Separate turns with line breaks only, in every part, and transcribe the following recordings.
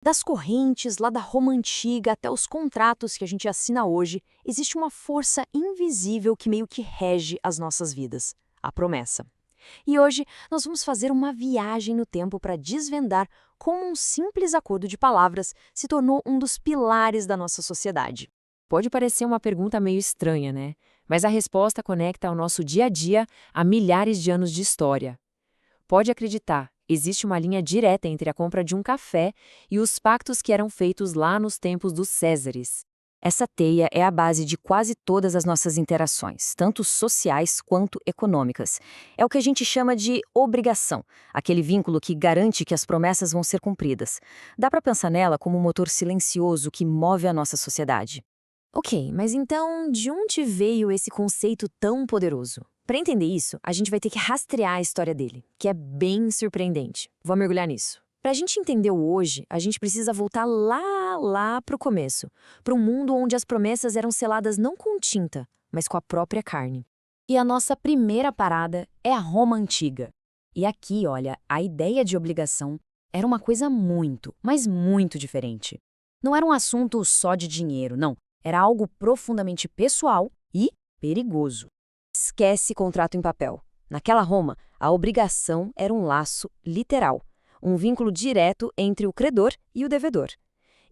Das correntes, lá da Roma antiga até os contratos que a gente assina hoje, existe uma força invisível que meio que rege as nossas vidas, a promessa. E hoje nós vamos fazer uma viagem no tempo para desvendar como um simples acordo de palavras se tornou um dos pilares da nossa sociedade.
Pode parecer uma pergunta meio estranha, né? Mas a resposta conecta ao nosso dia a dia há milhares de anos de história. Pode acreditar, existe uma linha direta entre a compra de um café e os pactos que eram feitos lá nos tempos dos Césares. Essa teia é a base de quase todas as nossas interações, tanto sociais quanto econômicas. É o que a gente chama de obrigação, aquele vínculo que garante que as promessas vão ser cumpridas. Dá para pensar nela como um motor silencioso que move a nossa sociedade.
Ok, mas então de onde veio esse conceito tão poderoso? Para entender isso, a gente vai ter que rastrear a história dele, que é bem surpreendente. Vou mergulhar nisso. Para a gente entender o hoje, a gente precisa voltar lá para o começo, para um mundo onde as promessas eram seladas não com tinta, mas com a própria carne. E a nossa primeira parada é a Roma Antiga. E aqui, olha, a ideia de obrigação era uma coisa muito, mas muito diferente. Não era um assunto só de dinheiro, não. Era algo profundamente pessoal e perigoso. Esquece contrato em papel. Naquela Roma, a obrigação era um laço literal, um vínculo direto entre o credor e o devedor.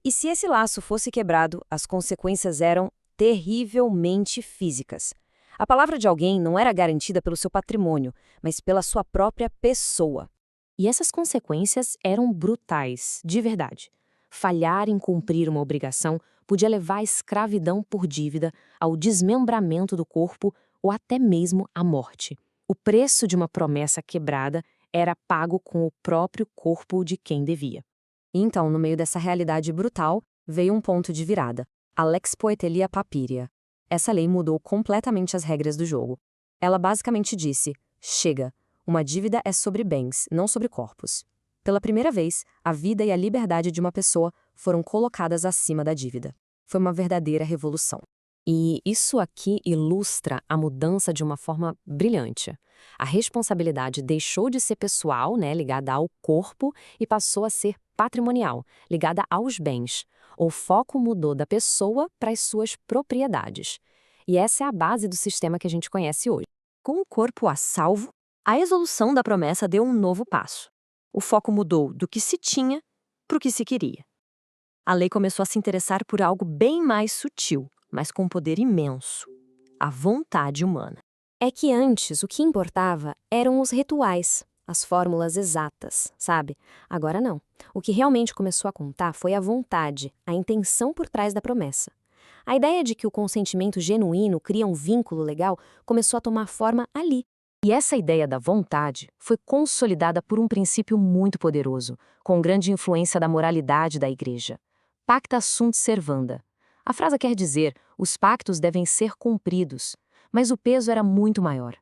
E se esse laço fosse quebrado, as consequências eram terrivelmente físicas. A palavra de alguém não era garantida pelo seu patrimônio, mas pela sua própria pessoa. E essas consequências eram brutais, de verdade. Falhar em cumprir uma obrigação podia levar à escravidão por dívida, ao desmembramento do corpo ou até mesmo à morte. O preço de uma promessa quebrada era pago com o próprio corpo de quem devia. E então, no meio dessa realidade brutal, veio um ponto de virada: a Lex Poetelia Papiria. Essa lei mudou completamente as regras do jogo. Ela basicamente disse: chega, uma dívida é sobre bens, não sobre corpos. Pela primeira vez, a vida e a liberdade de uma pessoa foram colocadas acima da dívida. Foi uma verdadeira revolução. E isso aqui ilustra a mudança de uma forma brilhante. A responsabilidade deixou de ser pessoal, né, ligada ao corpo, e passou a ser patrimonial, ligada aos bens. O foco mudou da pessoa para as suas propriedades. E essa é a base do sistema que a gente conhece hoje. Com o corpo a salvo, a execução da promessa deu um novo passo. O foco mudou do que se tinha para o que se queria. A lei começou a se interessar por algo bem mais sutil, mas com poder imenso: a vontade humana. É que antes o que importava eram os rituais, as fórmulas exatas, sabe? Agora não. O que realmente começou a contar foi a vontade, a intenção por trás da promessa. A ideia de que o consentimento genuíno cria um vínculo legal começou a tomar forma ali. E essa ideia da vontade foi consolidada por um princípio muito poderoso, com grande influência da moralidade da Igreja: pacta sunt servanda. A frase quer dizer: os pactos devem ser cumpridos, mas o peso era muito maior.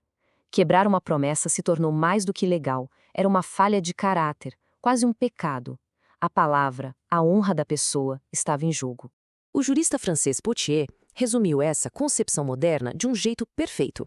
Quebrar uma promessa se tornou mais do que legal, era uma falha de caráter, quase um pecado. A palavra, a honra da pessoa, estava em jogo. O jurista francês Potier resumiu essa concepção moderna de um jeito perfeito.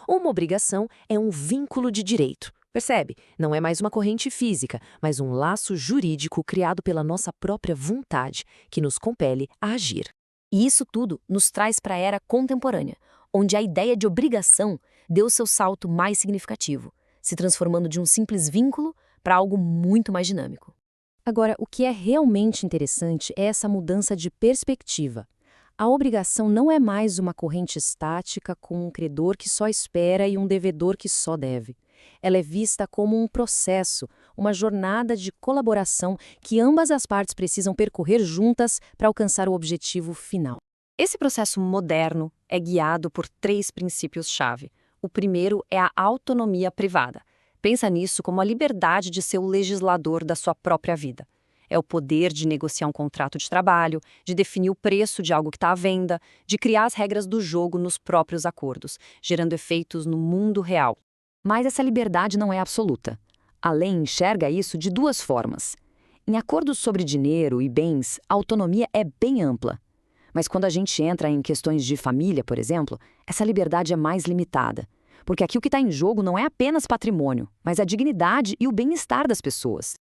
Uma obrigação é um vínculo de direito. Percebe? Não é mais uma corrente física, mas um laço jurídico criado pela nossa própria vontade, que nos compele a agir. E isso tudo nos traz para a era contemporânea, onde a ideia de obrigação deu seu salto mais significativo, se transformando de um simples vínculo para algo muito mais dinâmico. Agora, o que é realmente interessante é essa mudança de perspectiva. A obrigação não é mais uma corrente estática com um credor que só espera e um devedor que só deve. Ela é vista como um processo, uma jornada de colaboração que ambas as partes precisam percorrer juntas para alcançar o objetivo final. Esse processo moderno é guiado por 3 princípios-chave. O primeiro é a autonomia privada. Pensa nisso como a liberdade de ser o legislador da sua própria vida. É o poder de negociar um contrato de trabalho, de definir o preço de algo que está à venda, de criar as regras do jogo nos próprios acordos, gerando efeitos no mundo real. Mas essa liberdade não é absoluta. A lei enxerga isso de 2 formas. Em acordos sobre dinheiro e bens, a autonomia é bem ampla. Mas quando a gente entra em questões de família, por exemplo, essa liberdade é mais limitada. Porque aqui o que está em jogo não é apenas patrimônio, mas a dignidade e o bem-estar das pessoas.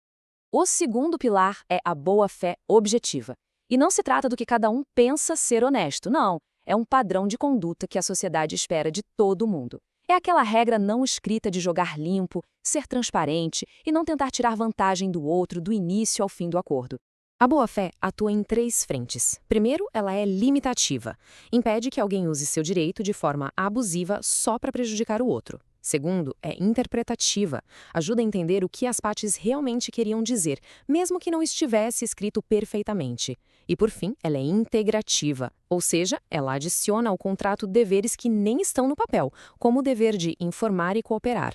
O segundo pilar é a boa-fé objetiva. E não se trata do que cada um pensa ser honesto, não. É um padrão de conduta que a sociedade espera de todo mundo. É aquela regra não escrita de jogar limpo, ser transparente e não tentar tirar vantagem do outro do início ao fim do acordo. A boa-fé atua em 3 frentes. Primeiro, ela é limitativa. Impede que alguém use seu direito de forma abusiva só para prejudicar o outro. Segundo, é interpretativa. Ajuda a entender o que as partes realmente queriam dizer, mesmo que não estivesse escrito perfeitamente. E, por fim, ela é integrativa, ou seja, ela adiciona ao contrato deveres que nem estão no papel, como o dever de informar e cooperar.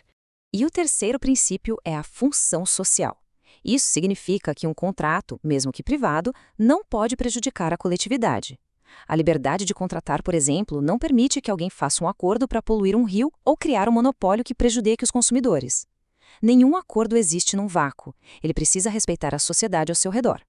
E o terceiro princípio é a função social. Isso significa que um contrato, mesmo que privado, não pode prejudicar a coletividade. A liberdade de contratar, por exemplo, não permite que alguém faça um acordo para poluir um rio ou criar um monopólio que prejudique os consumidores. Nenhum acordo existe num vácuo. Ele precisa respeitar a sociedade ao seu redor.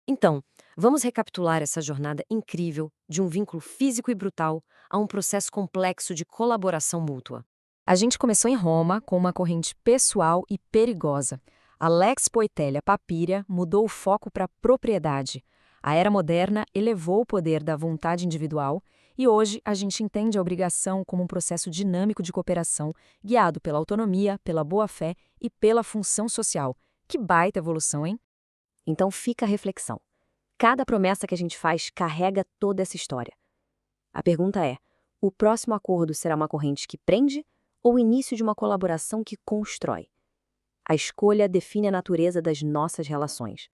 Então, vamos recapitular essa jornada incrível de um vínculo físico e brutal a um processo complexo de colaboração mútua.
A gente começou em Roma com uma corrente pessoal e perigosa. A Lex Poetelia Papiria mudou o foco para a propriedade. A era moderna elevou o poder da vontade individual e hoje a gente entende a obrigação como um processo dinâmico de cooperação, guiado pela autonomia, pela boa-fé e pela função social. Que baita evolução, hein?
Então fica a reflexão. Cada promessa que a gente faz carrega toda essa história. A pergunta é: o próximo acordo será uma corrente que prende ou o início de uma colaboração que constrói? A escolha define a natureza das nossas relações.